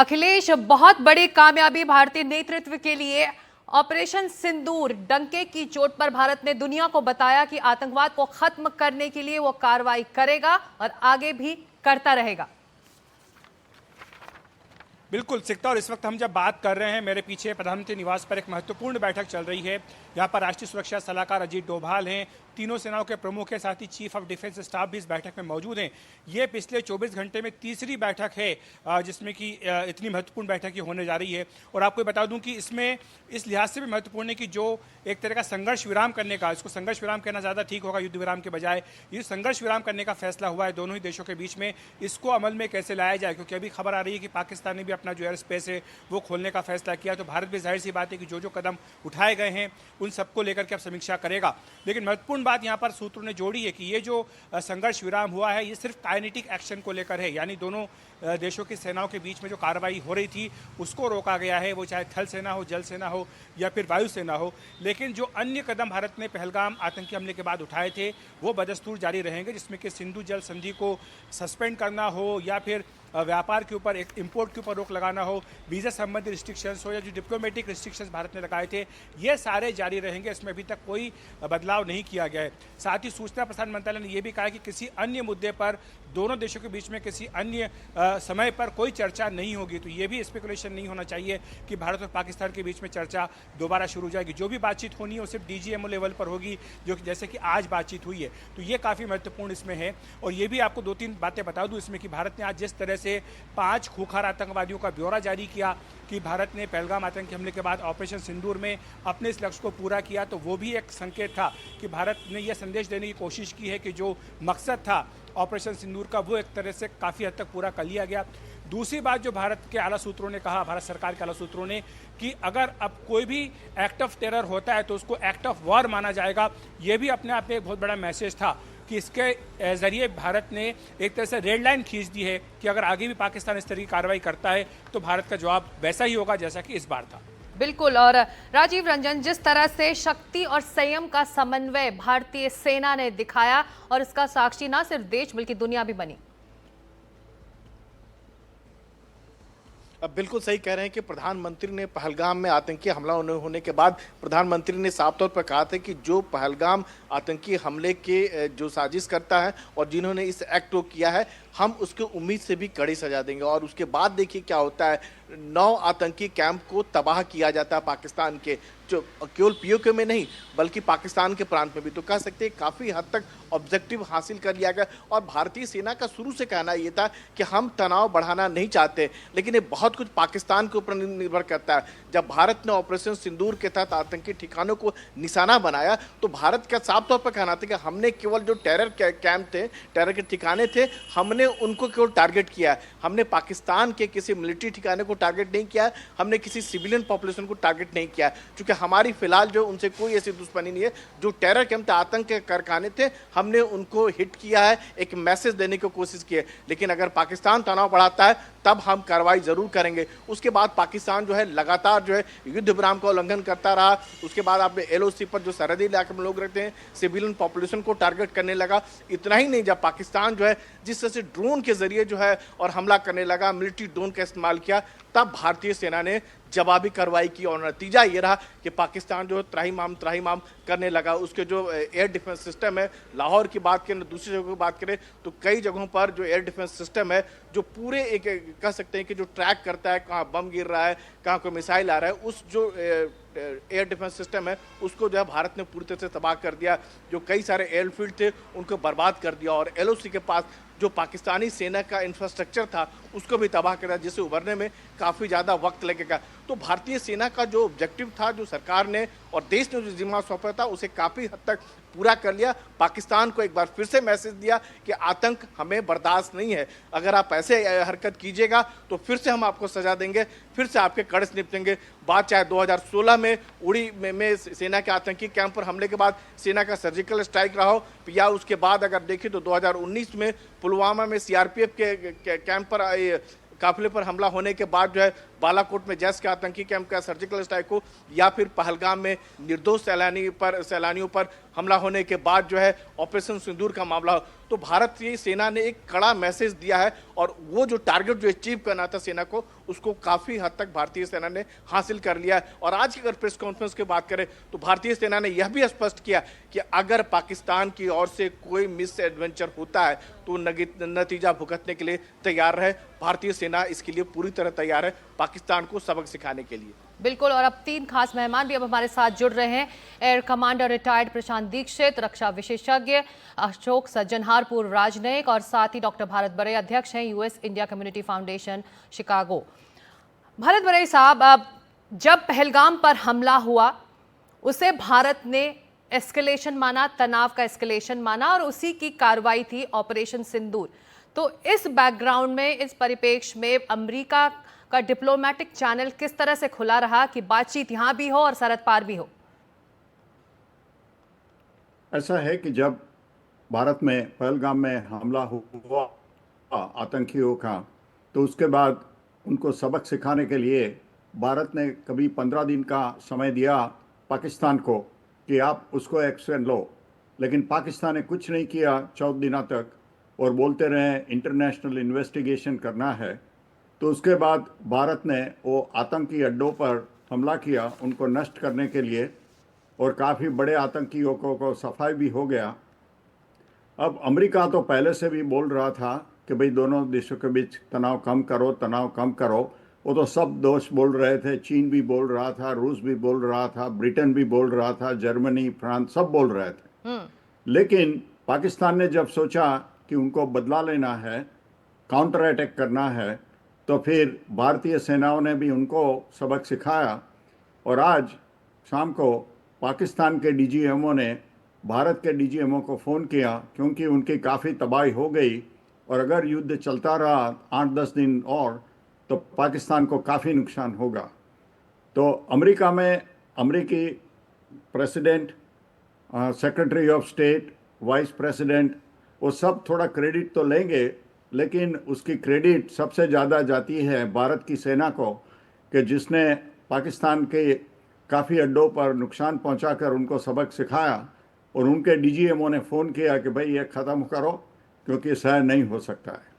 अखिलेश, बहुत बड़ी कामयाबी भारतीय नेतृत्व के लिए। ऑपरेशन सिंदूर डंके की चोट पर भारत ने दुनिया को बताया कि आतंकवाद को खत्म करने के लिए वो कार्रवाई करेगा और आगे भी करता रहेगा। बिल्कुल सिकता। और इस वक्त हम जब बात कर रहे हैं, मेरे पीछे प्रधानमंत्री निवास पर एक महत्वपूर्ण बैठक चल रही है। यहाँ पर राष्ट्रीय सुरक्षा सलाहकार अजीत डोभाल हैं, तीनों सेनाओं के प्रमुख के साथ ही चीफ ऑफ डिफेंस स्टाफ भी इस बैठक में मौजूद हैं। ये पिछले 24 घंटे में तीसरी बैठक है जिसमें कि इतनी महत्वपूर्ण बैठक ये होने जा रही है। और आपको बता दूं कि इसमें इस लिहाज से भी महत्वपूर्ण है कि जो एक तरह का संघर्ष विराम करने का, इसको संघर्ष विराम कहना ज़्यादा ठीक होगा युद्ध विराम के बजाय, ये संघर्ष विराम करने का फैसला हुआ है दोनों ही देशों के बीच में, इसको अमल में कैसे लाया जाए। क्योंकि अभी खबर आ रही है कि पाकिस्तान ने भी अपना जो एयर स्पेस है वो खोलने का फैसला किया। तो भारत भी जाहिर सी बात है कि जो कदम उठाए गए हैं उन सबको लेकर के अब समीक्षा करेगा। लेकिन महत्वपूर्ण बात यहाँ पर सूत्रों ने जोड़ी है कि ये जो संघर्ष विराम हुआ है ये सिर्फ काइनेटिक एक्शन को लेकर है, यानी दोनों देशों की सेनाओं के बीच में जो कार्रवाई हो रही थी उसको रोका गया है, वो चाहे थल सेना हो, जल सेना हो या फिर वायु सेना हो। लेकिन जो अन्य कदम भारत ने पहलगाम आतंकी हमले के बाद उठाए थे वो बदस्तूर जारी रहेंगे, जिसमें कि सिंधु जल संधि को सस्पेंड करना हो या फिर व्यापार के ऊपर, एक इंपोर्ट के ऊपर रोक लगाना हो, वीज़ा संबंधी रिस्ट्रिक्शंस हो या जो डिप्लोमेटिक रिस्ट्रिक्शंस भारत ने लगाए थे ये सारे जारी रहेंगे। इसमें अभी तक कोई बदलाव नहीं किया गया है। साथ ही सूचना प्रसारण मंत्रालय ने यह भी कहा कि किसी अन्य मुद्दे पर दोनों देशों के बीच में किसी अन्य समय पर कोई चर्चा नहीं होगी। तो ये भी स्पेकुलेशन नहीं होना चाहिए कि भारत और पाकिस्तान के बीच में चर्चा दोबारा शुरू हो जाएगी। जो भी बातचीत होनी है वो सिर्फ DGMO लेवल पर होगी, जो जैसे कि आज बातचीत हुई है। तो ये काफ़ी महत्वपूर्ण इसमें है। और ये भी आपको 2-3 बातें बता दूं इसमें कि भारत ने आज जिस तरह से 5 खूंखार आतंकवादियों का ब्यौरा जारी किया कि भारत ने पहलगाम आतंकी हमले के बाद ऑपरेशन सिंदूर में अपने इस लक्ष्य को पूरा किया, तो वो भी एक संकेत था कि भारत ने यह संदेश देने की कोशिश की है कि जो मकसद था ऑपरेशन सिंदूर का वो एक तरह से काफ़ी हद तक पूरा कर लिया गया। दूसरी बात जो भारत के आला सूत्रों ने कहा, भारत सरकार के आला सूत्रों ने, कि अगर अब कोई भी एक्ट ऑफ टेरर होता है तो उसको एक्ट ऑफ वॉर माना जाएगा। ये भी अपने आप में एक बहुत बड़ा मैसेज था कि इसके जरिए भारत ने एक तरह से रेड लाइन खींच दी है कि अगर आगे भी पाकिस्तान इस तरह की कार्रवाई करता है तो भारत का जवाब वैसा ही होगा जैसा कि इस बार था। बिल्कुल। और राजीव रंजन, जिस तरह से शक्ति और संयम का समन्वय भारतीय सेना ने दिखाया और इसका साक्षी ना सिर्फ देश बल्कि दुनिया भी बनी। अब बिल्कुल सही कह रहे हैं कि प्रधानमंत्री ने पहलगाम में आतंकी हमला होने के बाद प्रधानमंत्री ने साफ तौर पर कहा था कि जो पहलगाम आतंकी हमले के जो साजिश करता है और जिन्होंने इस एक्ट को किया है हम उसके उम्मीद से भी कड़ी सजा देंगे। और उसके बाद देखिए क्या होता है, 9 आतंकी कैंप को तबाह किया जाता है पाकिस्तान के, जो केवल POK में नहीं बल्कि पाकिस्तान के प्रांत में भी। तो कह सकते हैं काफ़ी हद तक ऑब्जेक्टिव हासिल कर लिया गया। और भारतीय सेना का शुरू से कहना ये था कि हम तनाव बढ़ाना नहीं चाहते, लेकिन ये बहुत कुछ पाकिस्तान के ऊपर निर्भर करता है। जब भारत ने ऑपरेशन सिंदूर के तहत आतंकी ठिकानों को निशाना बनाया तो भारत का साफ तौर पर कहना था कि हमने केवल जो टेरर कैंप थे, टेरर के ठिकाने थे, हमने उनको केवल टारगेट किया। हमने पाकिस्तान के किसी मिलिट्री ठिकाने को टारगेट नहीं किया, हमने किसी सिविलियन पॉपुलेशन को टारगेट नहीं किया, क्योंकि हमारी फिलहाल जो उनसे कोई ऐसी दुश्मनी नहीं है। जो टेरर कैंप थे, आतंक के कारखाने थे, हमने उनको हिट किया है, एक मैसेज देने की कोशिश की है। लेकिन अगर पाकिस्तान तनाव बढ़ाता है तब हम कार्रवाई जरूर करेंगे। उसके बाद पाकिस्तान जो है लगातार जो है युद्ध विराम का उल्लंघन करता रहा। उसके बाद आपने LOC पर जो सरहदी इलाके में लोग रहते हैं, सिविलियन पॉपुलेशन को टारगेट करने लगा। इतना ही नहीं, जब पाकिस्तान जो है जिस तरह से ड्रोन के जरिए जो है और हमला करने लगा, मिलिट्री ड्रोन का इस्तेमाल किया, तब भारतीय सेना ने जवाबी कार्रवाई की। और नतीजा ये रहा कि पाकिस्तान जो त्राहिमाम करने लगा। उसके जो एयर डिफेंस सिस्टम है, लाहौर की बात करें, दूसरी जगहों की बात करें तो कई जगहों पर जो एयर डिफेंस सिस्टम है, जो पूरे एक कह सकते हैं कि जो ट्रैक करता है कहाँ बम गिर रहा है, कहाँ कोई मिसाइल आ रहा है, उस जो एयर डिफेंस सिस्टम है उसको जो है भारत ने पूरी तरह से तबाह कर दिया। जो कई सारे एयरफील्ड थे उनको बर्बाद कर दिया। और LOC के पास जो पाकिस्तानी सेना का इंफ्रास्ट्रक्चर था उसको भी तबाह कर दिया, जिससे उभरने में काफ़ी ज़्यादा वक्त लगेगा। तो भारतीय सेना का जो ऑब्जेक्टिव था, जो सरकार ने और देश ने जो जिम्मा सौंपा था, उसे काफ़ी हद तक पूरा कर लिया। पाकिस्तान को एक बार फिर से मैसेज दिया कि आतंक हमें बर्दाश्त नहीं है, अगर आप ऐसे हरकत कीजिएगा तो फिर से हम आपको सजा देंगे, फिर से आपके कड़े से निपटेंगे। बात चाहे 2016 में उड़ी में सेना के आतंकी कैंप पर हमले के बाद सेना का सर्जिकल स्ट्राइक रहा हो, या उसके बाद अगर देखें तो 2019 में पुलवामा में CRPF के कैंप पर काफिले पर हमला होने के बाद जो है बालाकोट में जैश के आतंकी कैंप का सर्जिकल स्ट्राइक हो, या फिर पहलगाम में निर्दोष सैलानियों पर हमला होने के बाद जो है ऑपरेशन सिंदूर का मामला हो, तो भारतीय सेना ने एक कड़ा मैसेज दिया है और वो जो टारगेट जो अचीव करना था सेना को, उसको काफी हद तक भारतीय सेना ने हासिल कर लिया है। और आज की अगर प्रेस कॉन्फ्रेंस की बात करें तो भारतीय सेना ने यह भी स्पष्ट किया कि अगर पाकिस्तान की ओर से कोई मिस एडवेंचर होता है तो नतीजा भुगतने के लिए तैयार रहे। भारतीय सेना इसके लिए पूरी तरह तैयार है, पाकिस्तान को सबक सिखाने के लिए। बिल्कुल। और अब 3 खास मेहमान भी अब हमारे साथ जुड़ रहे हैं। एयर कमांडर रिटायर्ड प्रशांत दीक्षित, रक्षा विशेषज्ञ अशोक सज्जनहार, पूर्व राजनयिक, और साथ ही डॉक्टर भारत बरई, अध्यक्ष हैं US India community foundation Chicago. Bharat बरई साहब, अब जब पहलगाम पर हमला हुआ उसे भारत ने एस्केलेशन माना, तनाव का एस्केलेशन माना, और उसी की कार्रवाई थी ऑपरेशन सिंदूर। तो इस बैकग्राउंड में, इस परिप्रेक्ष्य में अमेरिका का डिप्लोमेटिक चैनल किस तरह से खुला रहा कि बातचीत यहां भी हो और सरहद पार भी हो? ऐसा है कि जब भारत में पहलगाम में हमला हुआ आतंकियों का, तो उसके बाद उनको सबक सिखाने के लिए भारत ने कभी 15 दिन का समय दिया पाकिस्तान को कि आप उसको एक्शन लो, लेकिन पाकिस्तान ने कुछ नहीं किया 14 दिनों तक और बोलते रहे इंटरनेशनल इन्वेस्टिगेशन करना है। तो उसके बाद भारत ने वो आतंकी अड्डों पर हमला किया उनको नष्ट करने के लिए, और काफ़ी बड़े आतंकियों को सफाई भी हो गया। अब अमेरिका तो पहले से भी बोल रहा था कि भाई दोनों देशों के बीच तनाव कम करो, तनाव कम करो। वो तो सब दोस्त बोल रहे थे, चीन भी बोल रहा था, रूस भी बोल रहा था, ब्रिटेन भी बोल रहा था, जर्मनी, फ्रांस सब बोल रहे थे। लेकिन पाकिस्तान ने जब सोचा कि उनको बदला लेना है, काउंटर अटैक करना है, तो फिर भारतीय सेनाओं ने भी उनको सबक सिखाया। और आज शाम को पाकिस्तान के डीजीएमओ ने भारत के डीजीएमओ को फ़ोन किया, क्योंकि उनकी काफ़ी तबाही हो गई और अगर युद्ध चलता रहा 8-10 दिन और तो पाकिस्तान को काफ़ी नुकसान होगा। तो अमेरिका में अमेरिकी president, secretary of state, vice president, वो सब थोड़ा क्रेडिट तो लेंगे, लेकिन उसकी क्रेडिट सबसे ज़्यादा जाती है भारत की सेना को, कि जिसने पाकिस्तान के काफ़ी अड्डों पर नुकसान पहुंचाकर उनको सबक सिखाया। और उनके डीजीएमओ ने फ़ोन किया कि भाई ये ख़त्म करो, क्योंकि सहन नहीं हो सकता है।